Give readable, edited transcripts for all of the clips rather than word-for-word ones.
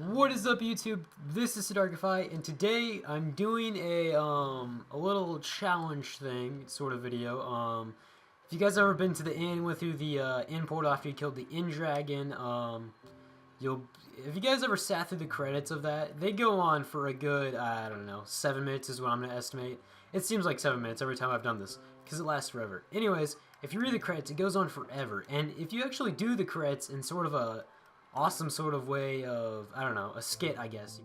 What is up, YouTube? This is Sidarkify, and today I'm doing a little challenge thing sort of video. If you guys ever been to the inn, went through the inn portal after you killed the inn dragon, you'll if you guys ever sat through the credits of that, they go on for a good, I don't know, 7 minutes is what I'm gonna estimate. It seems like 7 minutes every time I've done this because it lasts forever. Anyways, if you read the credits, it goes on forever, and if you actually do the credits in sort of a awesome sort of way of, I don't know, a skit, I guess.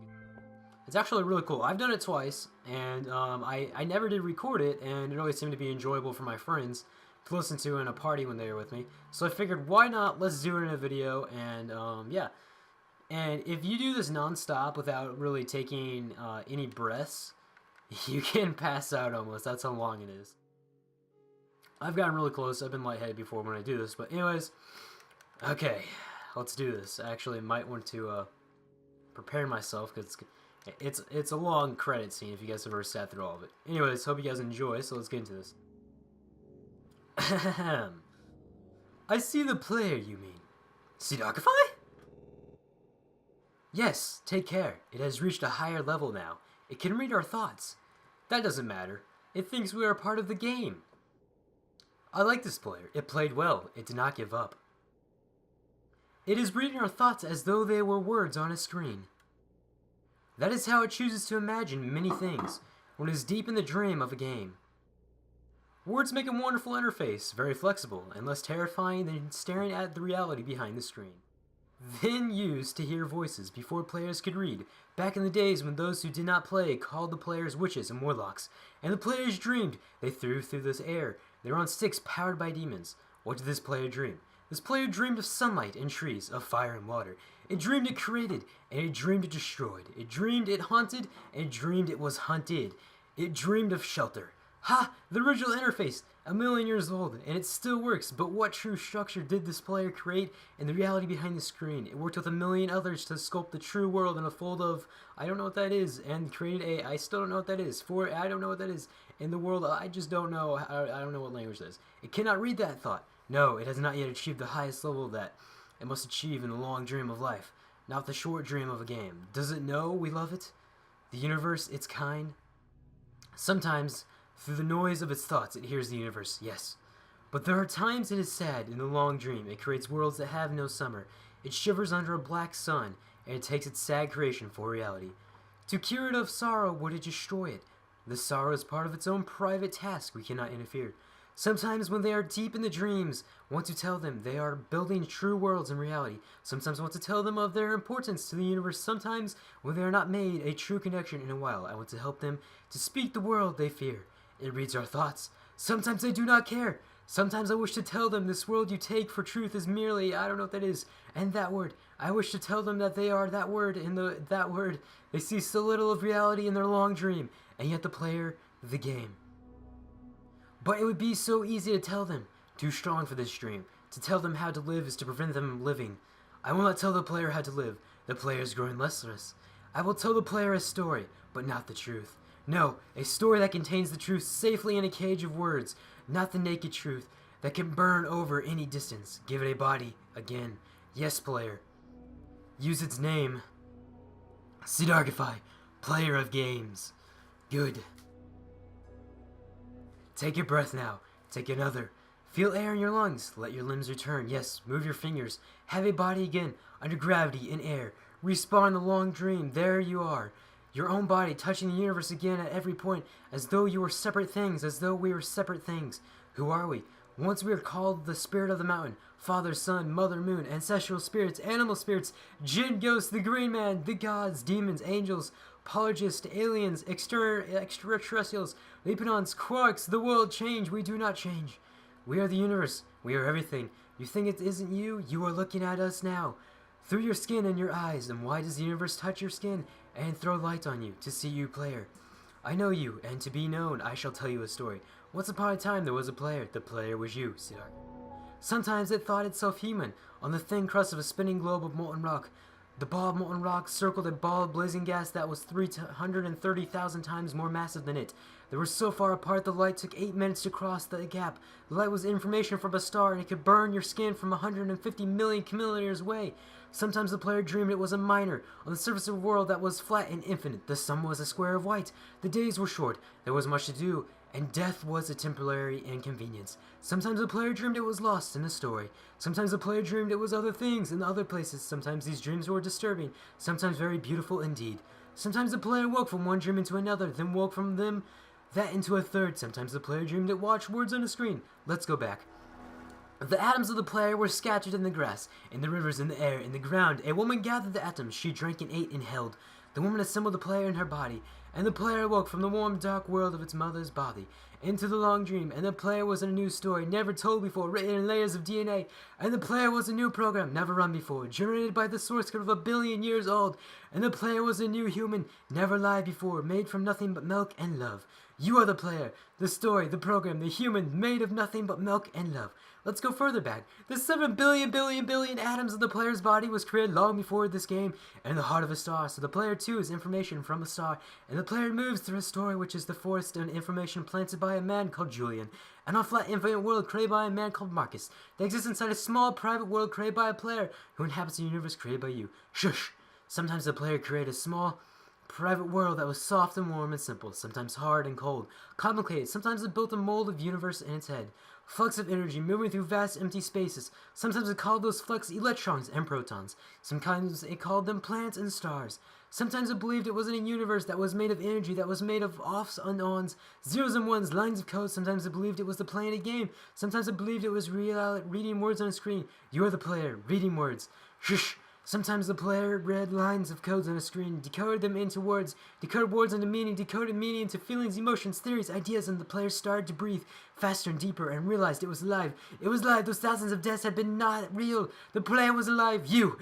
It's actually really cool. I've done it twice, and I never did record it, and it always seemed to be enjoyable for my friends to listen to in a party when they were with me. So I figured, why not? Let's do it in a video, and yeah. And if you do this non-stop without really taking any breaths, you can pass out almost. That's how long it is. I've gotten really close. I've been lightheaded before when I do this, but anyways, okay. Let's do this. I actually might want to prepare myself because it's a long credit scene if you guys have ever sat through all of it. Anyways, hope you guys enjoy, so let's get into this. I see the player, you mean. Sidarkify? Yes, take care. It has reached a higher level now. It can read our thoughts. That doesn't matter. It thinks we are part of the game. I like this player. It played well. It did not give up. It is reading our thoughts as though they were words on a screen. That is how it chooses to imagine many things when it is deep in the dream of a game. Words make a wonderful interface, very flexible and less terrifying than staring at the reality behind the screen. Then used to hear voices before players could read, back in the days when those who did not play called the players witches and warlocks, and the players dreamed. They threw through this air. They were on sticks powered by demons. What did this player dream? This player dreamed of sunlight and trees, of fire and water. It dreamed it created, and it dreamed it destroyed. It dreamed it haunted, and it dreamed it was hunted. It dreamed of shelter. Ha! The original interface, 1,000,000 years old, and it still works. But what true structure did this player create in the reality behind the screen? It worked with 1,000,000 others to sculpt the true world in a fold of, I don't know what that is, and created a, I still don't know what that is, for, I don't know what that is, in the world, I just don't know, I don't know what language that is. It cannot read that thought. No, it has not yet achieved the highest level that it must achieve in the long dream of life, not the short dream of a game. Does it know we love it? The universe, its kind? Sometimes, through the noise of its thoughts, it hears the universe, yes. But there are times it is sad in the long dream. It creates worlds that have no summer. It shivers under a black sun, and it takes its sad creation for reality. To cure it of sorrow, would it destroy it? The sorrow is part of its own private task. We cannot interfere. Sometimes when they are deep in the dreams, want to tell them they are building true worlds in reality. Sometimes want to tell them of their importance to the universe. Sometimes when they are not made a true connection in a while, I want to help them to speak the world they fear. It reads our thoughts. Sometimes they do not care. Sometimes I wish to tell them this world you take for truth is merely, I don't know what that is, and that word. I wish to tell them that they are that word, and that word. They see so little of reality in their long dream, and yet the player, the game. But it would be so easy to tell them, too strong for this dream. To tell them how to live is to prevent them from living. I will not tell the player how to live. The player is growing restless. I will tell the player a story, but not the truth. No, a story that contains the truth safely in a cage of words, not the naked truth that can burn over any distance. Give it a body, again. Yes, player. Use its name. Sidarkify, player of games. Good. Take your breath now. Take another. Feel air in your lungs. Let your limbs return. Yes, move your fingers. Have a body again. Under gravity, in air. Respawn the long dream. There you are. Your own body touching the universe again at every point. As though you were separate things. As though we were separate things. Who are we? Once we are called the spirit of the mountain. Father, Son, Mother, Moon. Ancestral spirits. Animal spirits. Jinn ghosts. The green man. The gods. Demons. Angels. Apologists, aliens, extraterrestrials, Lepidons, quarks, the world change. We do not change. We are the universe. We are everything. You think it isn't you? You are looking at us now. Through your skin and your eyes. And why does the universe touch your skin and throw light on you? To see you, player. I know you, and to be known, I shall tell you a story. Once upon a time there was a player. The player was you, Sidark. Sometimes it thought itself human, on the thin crust of a spinning globe of molten rock. The ball of molten rock circled a ball of blazing gas that was 330,000 times more massive than it. They were so far apart the light took 8 minutes to cross the gap. The light was information from a star, and it could burn your skin from 150 million kilometers away. Sometimes the player dreamed it was a miner on the surface of a world that was flat and infinite. The sun was a square of white. The days were short. There was much to do, and death was a temporary inconvenience. Sometimes the player dreamed it was lost in a story. Sometimes the player dreamed it was other things in other places. Sometimes these dreams were disturbing, sometimes very beautiful indeed. Sometimes the player woke from one dream into another, then woke from that into a third. Sometimes the player dreamed it watched words on a screen. Let's go back. The atoms of the player were scattered in the grass, in the rivers, in the air, in the ground. A woman gathered the atoms. She drank and ate and held. The woman assembled the player in her body, and the player awoke from the warm, dark world of its mother's body into the long dream, and the player was in a new story, never told before, written in layers of DNA, and the player was a new program, never run before, generated by the source code of 1 billion years old, and the player was a new human, never lied before, made from nothing but milk and love. You are the player, the story, the program, the human, made of nothing but milk and love. Let's go further back. The 7 billion atoms of the player's body was created long before this game in the heart of a star. So the player too is information from a star, and the player moves through a story which is the forest and information planted by a man called Julian, and a flat infinite world created by a man called Marcus. They exist inside a small private world created by a player who inhabits a universe created by you. Shush! Sometimes the player created a small private world that was soft and warm and simple, sometimes hard and cold, complicated. Sometimes it built a mold of universe in its head. Flux of energy moving through vast empty spaces. Sometimes it called those flux electrons and protons. Sometimes it called them planets and stars. Sometimes it believed it was in a universe that was made of energy, that was made of offs and ons, zeros and ones, lines of code. Sometimes it believed it was the planet game. Sometimes it believed it was reading words on a screen. You are the player, reading words. Shush! Sometimes the player read lines of codes on a screen, decoded them into words, decoded words into meaning, decoded meaning into feelings, emotions, theories, ideas, and the player started to breathe faster and deeper and realized it was alive. It was alive. Those thousands of deaths had been not real. The player was alive. You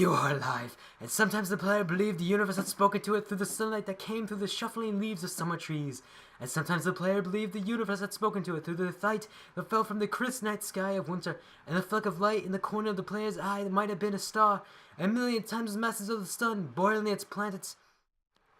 are alive. And sometimes the player believed the universe had spoken to it through the sunlight that came through the shuffling leaves of summer trees. And sometimes the player believed the universe had spoken to it through the light that fell from the crisp night sky of winter, and the fleck of light in the corner of the player's eye that might have been a star, a million times the masses of the sun, boiling its planets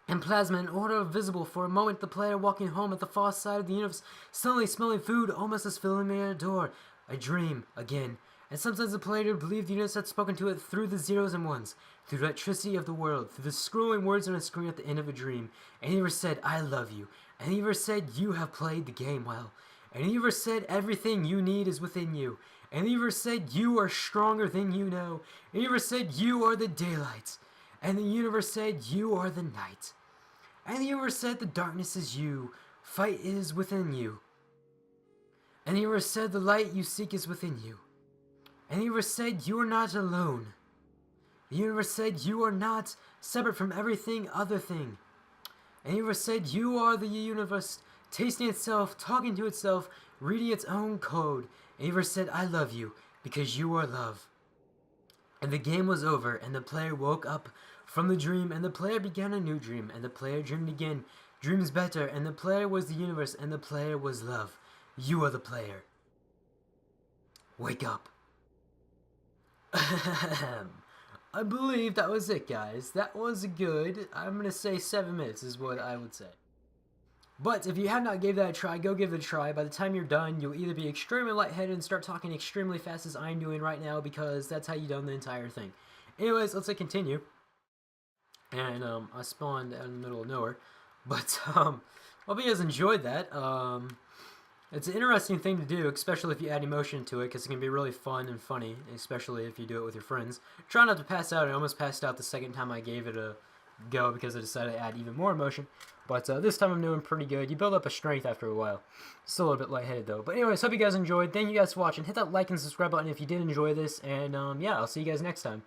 and plasma in order visible. For a moment, the player walking home at the far side of the universe, suddenly smelling food almost as familiar door. A dream again. And sometimes the player believed the universe had spoken to it through the zeros and ones, through the electricity of the world, through the scrolling words on a screen at the end of a dream. And he ever said, I love you. And he ever said, you have played the game well. And he ever said, everything you need is within you. And he ever said, you are stronger than you know. And he ever said, you are the daylight. And the universe said, you are the night. And the universe said, the darkness is you. Fight is within you. And the universe said, the light you seek is within you. And the universe said, you are not alone. The universe said, you are not separate from everything other thing. And the universe said, you are the universe, tasting itself, talking to itself, reading its own code. And the universe said, I love you, because you are love. And the game was over, and the player woke up from the dream, and the player began a new dream, and the player dreamed again, dreams better, and the player was the universe, and the player was love. You are the player. Wake up. I believe that was it, guys. That was good. I'm going to say 7 minutes is what I would say. But if you have not gave that a try, go give it a try. By the time you're done, you'll either be extremely lightheaded and start talking extremely fast as I'm doing right now, because that's how you done the entire thing. Anyways, let's say continue. And I spawned out in the middle of nowhere. But hope you guys enjoyed that. It's an interesting thing to do, especially if you add emotion to it, because it can be really fun and funny, especially if you do it with your friends. Try not to pass out. I almost passed out the second time I gave it a go because I decided to add even more emotion. But this time I'm doing pretty good. You build up a strength after a while. Still a little bit lightheaded though. But anyways, hope you guys enjoyed. Thank you guys for watching. Hit that like and subscribe button if you did enjoy this. And yeah, I'll see you guys next time.